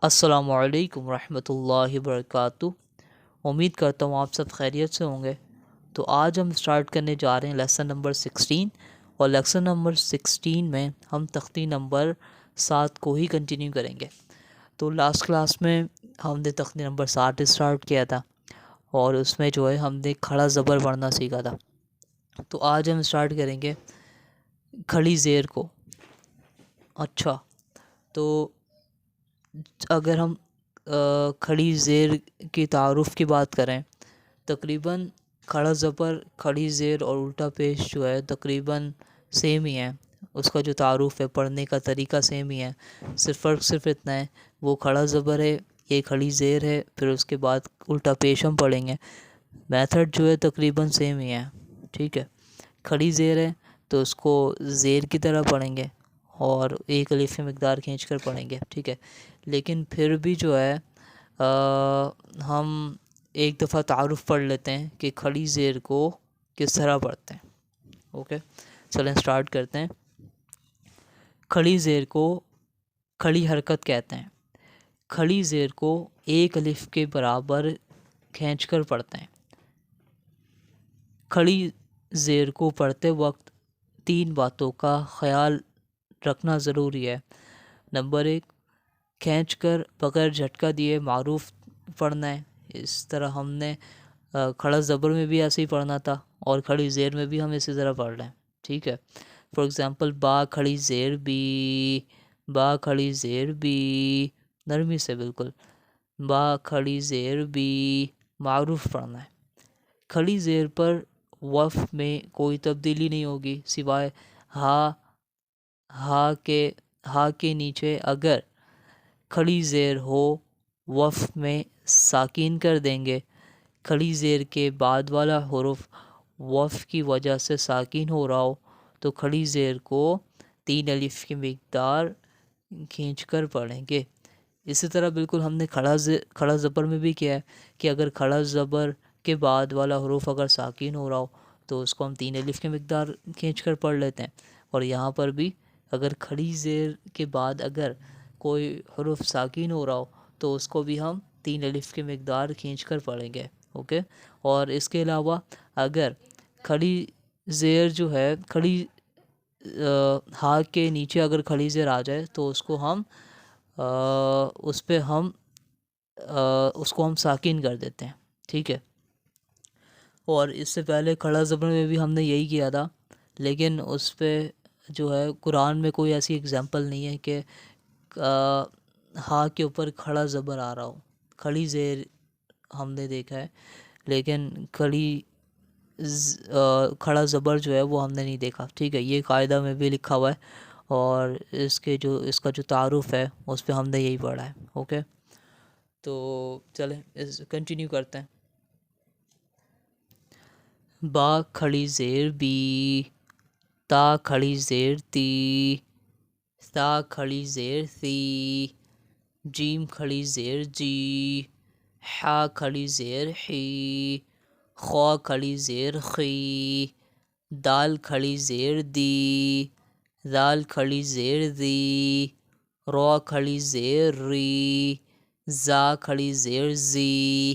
السلام علیکم ورحمۃ اللہ وبرکاتہ۔ امید کرتا ہوں آپ سب خیریت سے ہوں گے۔ تو آج ہم سٹارٹ کرنے جا رہے ہیں لیسن نمبر 16، اور لیسن نمبر 16 میں ہم تختی نمبر 7 کو ہی کنٹینیو کریں گے۔ تو لاسٹ کلاس میں ہم نے تختی نمبر 7 سٹارٹ کیا تھا، اور اس میں جو ہے ہم نے کھڑا زبر پڑھنا سیکھا تھا۔ تو آج ہم سٹارٹ کریں گے کھڑی زیر کو۔ اچھا، تو اگر ہم کھڑی زیر کی تعارف کی بات کریں، تقریباً کھڑا زبر، کھڑی زیر اور الٹا پیش جو ہے تقریباً سیم ہی ہے۔ اس کا جو تعارف ہے، پڑھنے کا طریقہ سیم ہی ہے، فرق صرف اتنا ہے وہ کھڑا زبر ہے، یہ کھڑی زیر ہے، پھر اس کے بعد الٹا پیش ہم پڑھیں گے۔ میتھڈ جو ہے تقریباً سیم ہی ہے، ٹھیک ہے۔ کھڑی زیر ہے تو اس کو زیر کی طرح پڑھیں گے اور ایک الف کی مقدار کھینچ کر پڑھیں گے، ٹھیک ہے۔ لیکن پھر بھی جو ہے ہم ایک دفعہ تعارف پڑھ لیتے ہیں کہ کھڑی زیر کو کس طرح پڑھتے ہیں۔ اوکے، چلیں سٹارٹ کرتے ہیں۔ کھڑی زیر کو کھڑی حرکت کہتے ہیں۔ کھڑی زیر کو ایک الف کے برابر کھینچ کر پڑھتے ہیں۔ کھڑی زیر کو پڑھتے وقت 3 باتوں کا خیال رکھنا ضروری ہے۔ نمبر 1، کھینچ کر بغیر جھٹکا دیے معروف پڑھنا ہے۔ اس طرح ہم نے کھڑا زبر میں بھی ایسے ہی پڑھنا تھا، اور کھڑی زیر میں بھی ہم اسی طرح پڑھ رہے ہیں، ٹھیک ہے۔ فار ایگزامپل، با کھڑی زیر بی، با کھڑی زیر بی، نرمی سے بالکل، با کھڑی زیر بی، معروف پڑھنا ہے۔ کھڑی زیر پر وف میں کوئی تبدیلی نہیں ہوگی سوائے ہا کے نیچے اگر کھڑی زیر ہو وف میں ساکین کر دیں گے۔ کھڑی زیر کے بعد والا حرف وف کی وجہ سے ساکین ہو رہا ہو تو کھڑی زیر کو 3 الف کی مقدار کھینچ کر پڑھیں گے۔ اسی طرح بالکل ہم نے کھڑا زبر میں بھی کیا ہے کہ اگر کھڑا زبر کے بعد والا حروف اگر ساکین ہو رہا ہو تو اس کو ہم 3 الف کی مقدار کھینچ کر پڑھ لیتے ہیں، اور یہاں پر بھی اگر کھڑی زیر کے بعد اگر کوئی حرف ساکین ہو رہا ہو تو اس کو بھی ہم 3 الف کی مقدار کھینچ کر پڑھیں گے، اوکے۔ اور اس کے علاوہ اگر کھڑی زیر جو ہے کھڑی ہا کے نیچے اگر کھڑی زیر آ جائے تو اس کو ہم اس کو ہم ساکین کر دیتے ہیں، ٹھیک ہے۔ اور اس سے پہلے کھڑا زبر میں بھی ہم نے یہی کیا تھا، لیکن اس پہ جو ہے قرآن میں کوئی ایسی اگزامپل نہیں ہے کہ ہا کے اوپر کھڑا زبر آ رہا ہو۔ کھڑی زیر ہم نے دیکھا ہے، لیکن کھڑا زبر جو ہے وہ ہم نے نہیں دیکھا، ٹھیک ہے۔ یہ قاعدہ میں بھی لکھا ہوا ہے، اور اس کا جو تعارف ہے اس پہ ہم نے یہی پڑھا ہے، اوکے۔ تو چلیں کنٹینیو کرتے ہیں۔ با کھڑی زیر بی، تا کھڑی زیر تی، تا کھڑی زیر ثی، جیم کھڑی زیر جی، حا کھڑی زیر حی، خوا کھڑی زیر خی، دال کھڑی زیر دی، دال کھڑی زیر دی، را کھڑی زیر ری، زا کھڑی زیر زی،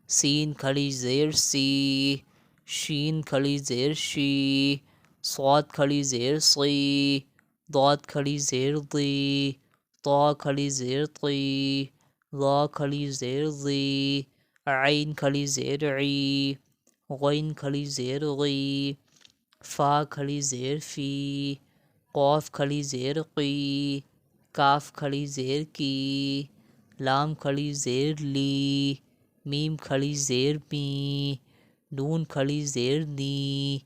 سین کھڑی زیر سی، شین کھڑی زیر شی، صاد کھڑی زیر صی، ضاد کھڑی زیر ضی، طا کھڑی زیر طی، ظا کھڑی زیر ضی، عین کھڑی زیر عی، غین کھڑی زیر غی، فا کھڑی زیر فی، قاف کھڑی زیر قی، کاف کھڑی زیر کی، لام کھڑی زیر لی، میم کھڑی زیر می، نون کھڑی زیر نی،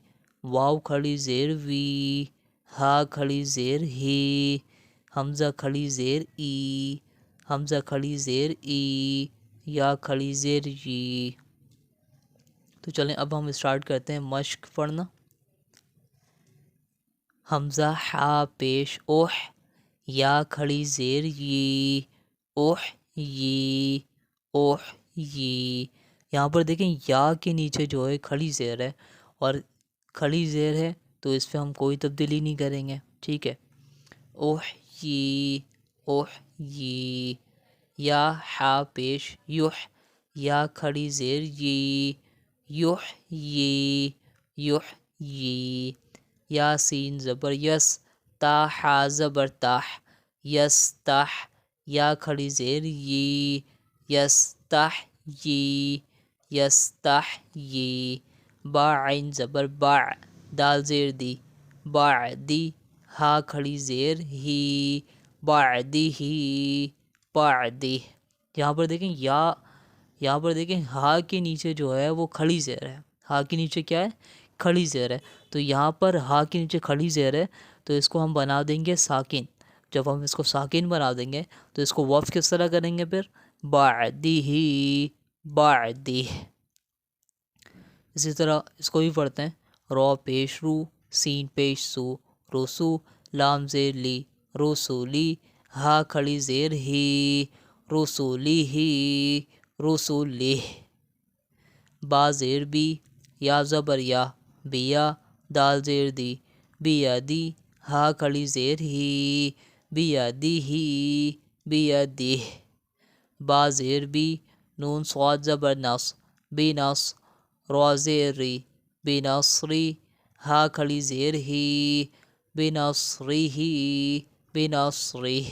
واو کھڑی زیر وی، ہا کھڑی زیر ہی، حمزہ کھڑی زیر ای، حمزہ کھڑی زیر ای، یا کھڑی زیر یی۔ تو چلیں اب ہم اسٹارٹ کرتے ہیں مشق پڑھنا۔ حمزہ ہا پیش اوہ، یا کھڑی زیر یی، اوہ یی، اوہ یی۔ یہاں پر دیکھیں یا کے نیچے جو ہے کھڑی زیر ہے، اور کھڑی زیر ہے تو اس پہ ہم کوئی تبدیلی نہیں کریں گے، ٹھیک ہے۔ احیی، احیی، یا ہا پیش یح، یا کھڑی زیر یی، یحیی، یحیی، یا سین زبر یس، تا ہا زبر تاہ، یستح، یا کھڑی زیر یی، یستحیی، یستحیی، با عین زبر با، دال زیر دی، بعدی، ہا کھڑی زیر ہی، بعدی ہی، بعدی۔ یہاں پر دیکھیں یہاں پر دیکھیں ہا کے نیچے جو ہے وہ کھڑی زیر ہے، ہا کے نیچے کیا ہے؟ کھڑی زیر ہے، تو یہاں پر ہا کے نیچے کھڑی زیر ہے تو اس کو ہم بنا دیں گے ساکن۔ جب ہم اس کو ساکن بنا دیں گے تو اس کو وقف کس طرح کریں گے؟ پھر بعدی ہی، بعدی۔ اسی طرح اس کو بھی پڑھتے ہیں، رو پیش رو، سین پیش سو، رسو، لام زیر لی، رسولی، ہا کھڑی زیر ہی، رسولی ہی، رسولی، با زیر بی، یا زبر یا، بیا، دال زیر دی، بیا دی، ہا کھڑی زیر ہی، بیا دی ہی، بیا دی، با زیر بی، نون صاد زبر نص، بی نص، رو زیر ری، بی نصری، ہا کھڑی زیر ہی، بی نصری ہی، بی نصری۔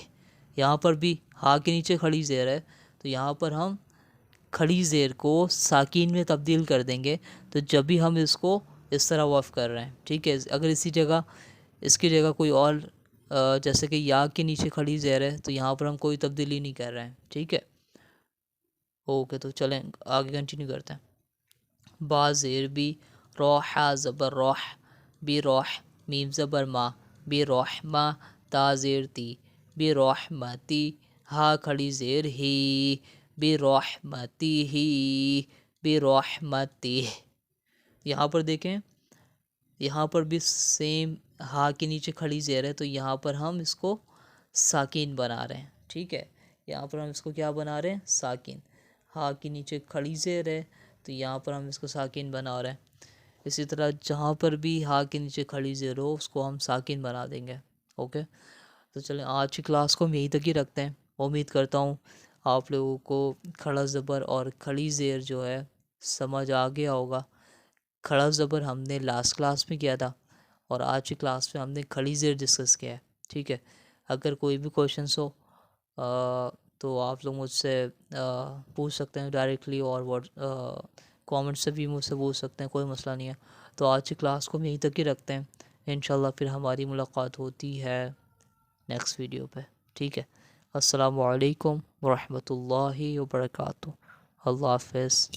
یہاں پر بھی ہا کے نیچے کھڑی زیر ہے تو یہاں پر ہم کھڑی زیر کو ساکین میں تبدیل کر دیں گے، تو جب بھی ہم اس کو اس طرح وقف کر رہے ہیں، ٹھیک ہے۔ اگر اسی جگہ اس کی جگہ کوئی اور جیسے کہ یا کے نیچے کھڑی زیر ہے تو یہاں پر ہم کوئی تبدیلی نہیں کر رہے ہیں، ٹھیک ہے۔ اوکے، تو چلیں آگے کنٹینیو کرتے ہیں۔ با زیر بی، روح زبر روح، بی روح، میم زبر ما، بی رحمہ، تا زیر تی، بی رحمتی، ہا کھڑی زیر ہی، بی رحمتی ہی، بی رحمتی۔ یہاں پر دیکھیں یہاں پر بھی سیم ہا کے نیچے کھڑی زیر ہے تو یہاں پر ہم اس کو ساکین بنا رہے ہیں، ٹھیک ہے۔ یہاں پر ہم اس کو کیا بنا رہے ہیں؟ ساکین۔ ہا کے نیچے کھڑی زیر ہے تو یہاں پر ہم اس کو ساکین بنا رہے ہیں۔ اسی طرح جہاں پر بھی ہا کے نیچے کھڑی زیر ہو اس کو ہم ساکین بنا دیں گے، اوکے۔ تو چلیں آج کی کلاس کو ہم یہیں تک ہی رکھتے ہیں۔ امید کرتا ہوں آپ لوگوں کو کھڑا زبر اور کھڑی زیر جو ہے سمجھ آ گیا ہوگا۔ کھڑا زبر ہم نے لاسٹ کلاس میں کیا تھا اور آج کی کلاس میں ہم نے کھڑی زیر ڈسکس کیا ہے، ٹھیک ہے۔ اگر کوئی بھی کویشچنس ہو تو آپ لوگ مجھ سے پوچھ سکتے ہیں ڈائریکٹلی، اور کامنٹ سے بھی مجھ سے پوچھ سکتے ہیں، کوئی مسئلہ نہیں ہے۔ تو آج کی کلاس کو ہم یہیں تک ہی رکھتے ہیں، انشاءاللہ پھر ہماری ملاقات ہوتی ہے نیکسٹ ویڈیو پہ، ٹھیک ہے۔ السلام علیکم ورحمۃ اللہ وبرکاتہ، اللہ حافظ۔